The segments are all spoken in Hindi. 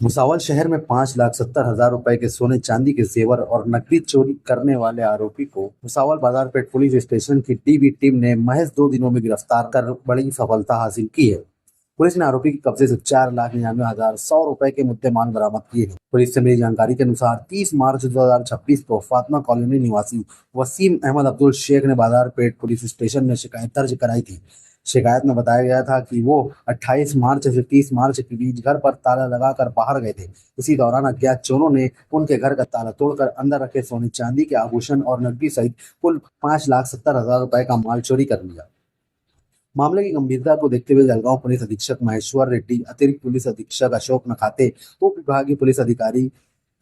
भुसावल शहर में 5,70,000 रुपए के सोने चांदी के जेवर और नकदी चोरी करने वाले आरोपी को भुसावल बाजारपेट पुलिस स्टेशन की डीबी टीम ने महज 2 दिनों में गिरफ्तार कर बड़ी सफलता हासिल की है। पुलिस ने आरोपी के कब्जे से 4,99,100 रुपए के मुद्देमाल बरामद किए हैं। पुलिस से मिली जानकारी के अनुसार 30 मार्च 2026 को फातिमा कॉलोनी निवासी वसीम अहमद अब्दुल शेख ने बाजारपेट पुलिस स्टेशन में शिकायत दर्ज कराई थी। शिकायत में बताया गया था कि वो 28 मार्च से 30 मार्च के बीच घर पर ताला लगाकर बाहर गए थे। इसी दौरान अज्ञात चोरों ने उनके घर का ताला तोड़कर अंदर रखे सोने चांदी के आभूषण और नकदी सहित कुल 5,70,000 रुपए का माल चोरी कर लिया। मामले की गंभीरता को देखते हुए जलगांव पुलिस अधीक्षक महेश्वर रेड्डी, अतिरिक्त पुलिस अधीक्षक अशोक नखाते, उप विभागीय पुलिस अधिकारी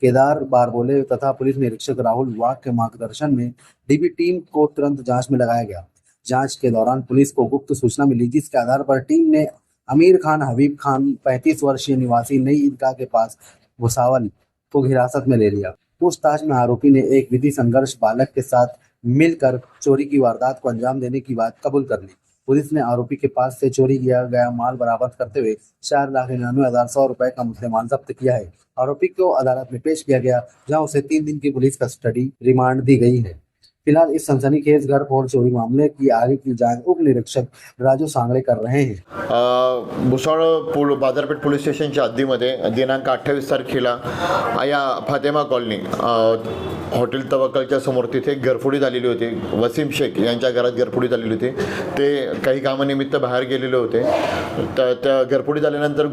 केदार बारबोले तथा पुलिस निरीक्षक राहुल वाघ के मार्गदर्शन में डीबी टीम को तुरंत जांच में लगाया गया। जांच के दौरान पुलिस को गुप्त सूचना मिली, जिसके आधार पर टीम ने अमीर खान हबीब खान 35 वर्षीय निवासी नई ईदगाह के पास भुसावल को हिरासत में ले लिया। पूछताछ में आरोपी ने एक विधि संघर्ष बालक के साथ मिलकर चोरी की वारदात को अंजाम देने की बात कबूल कर ली। पुलिस ने आरोपी के पास से चोरी किया गया माल बरामद करते हुए 4,99,100 रुपए का मुद्देमाल जब्त किया है। आरोपी को अदालत में पेश किया गया, जहां उसे 3 दिन की पुलिस कस्टडी रिमांड दी गई है। फिलहाल इस सनसनीखेज घर फोड़ चोरी मामले की आगे की जांच उप निरीक्षक राजू सांगळे कर रहे हैं। भुसावळ बाजारपेठ पोलीस स्टेशनच्या हद्दीमध्ये दिनांक 28 तारखेला या फातेमा कॉलनी हॉटेल तवक्कलच्या समोर तिथे एक घरफोडी झालेली होती। वसीम शेख यांच्या घरात घरफोडी झालेली होती। ते काही कामानिमित्त बाहेर गेलेले होते। त्या घरफोडी झाल्यानंतर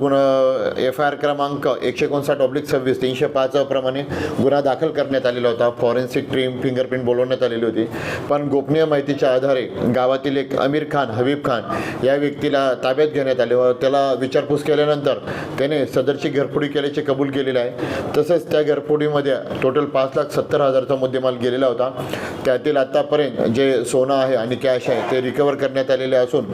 FIR क्रमांक 159/26 305 प्रमाणे गुन्हा दाखल करण्यात आलेला होता। फॉरेन्सिक टीम फिंगरप्रिंट बोलवण्यात आलेली होती, पण गोपनीय माहितीच्या आधारे गावातील एक अमीर खान हबीब खान या व्यक्तीला ताब्यात घेण्यात आले व त्याला विचारपूस केल्यानंतर त्याने सदरची घरफोडी केल्याचे कबूल केलेले आहे। तसेच त्या घरफोडीमध्ये टोटल 5,70,000चा मुद्देमाल गेलेला होता। त्यातील आतापर्यंत जे सोनं आहे आणि कॅश आहे ते रिकवर करण्यात आलेले असून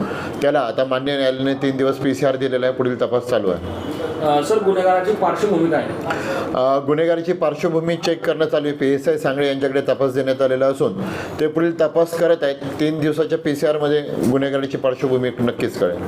त्याला आता मान्य न्यायालयाने 3 दिवस PCR दिलेला आहे। पुढील तपास चालू आहे। सर, गुन्हेगाराची पार्श्वभूमी काय आहे? गुन्हेगाराची पार्श्वभूमी चेक करण्यात चालू आहे। PSI सांगळे यांच्याकडे तपास देण्यात आलेला असून ते पुढील तपास करत आहेत। 3 दिवसाच्या PCR मध्ये गुन्हेगाराची पार्श्वभूमी नक्कीच कळेल।